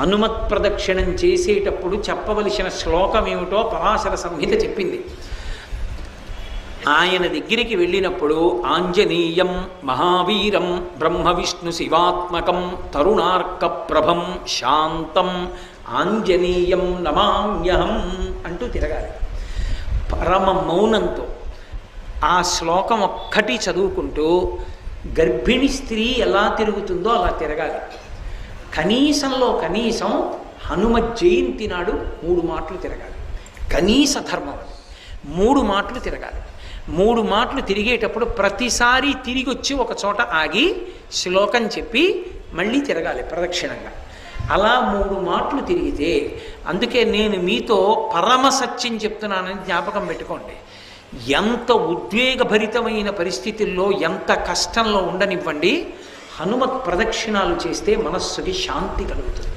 హనుమత్ ప్రదక్షిణం చేసేటప్పుడు చెప్పవలసిన శ్లోకం ఏమిటో పరాశర సంహిత చెప్పింది. ఆయన దగ్గరికి వెళ్ళినప్పుడు ఆంజనేయం మహావీరం బ్రహ్మ విష్ణు శివాత్మకం తరుణార్క ప్రభం శాంతం ఆంజనేయం నమామ్యహం అంటూ తిరగాలి. పరమ మౌనంతో ఆ శ్లోకం ఒక్కటి చదువుకుంటూ గర్భిణి స్త్రీ ఎలా తిరుగుతుందో అలా తిరగాలి. కనీసంలో కనీసం హనుమ జయంతి నాడు 3 మాటలు తిరగాలి. కనీస ధర్మం అది. 3 మాటలు తిరగాలి. 3 మాటలు తిరిగేటప్పుడు ప్రతిసారి తిరిగి వచ్చి ఒక చోట ఆగి శ్లోకం చెప్పి మళ్ళీ తిరగాలి ప్రదక్షిణంగా. అలా 3 మాటలు తిరిగితే, అందుకే నేను మీతో పరమ సత్యం చెప్తున్నానని జ్ఞాపకం పెట్టుకోండి. ఎంత ఉద్వేగభరితమైన పరిస్థితుల్లో, ఎంత కష్టంలో ఉండనివ్వండి, హనుమత్ ప్రదక్షిణాలు చేస్తే మనస్సుకి శాంతి కలుగుతుంది.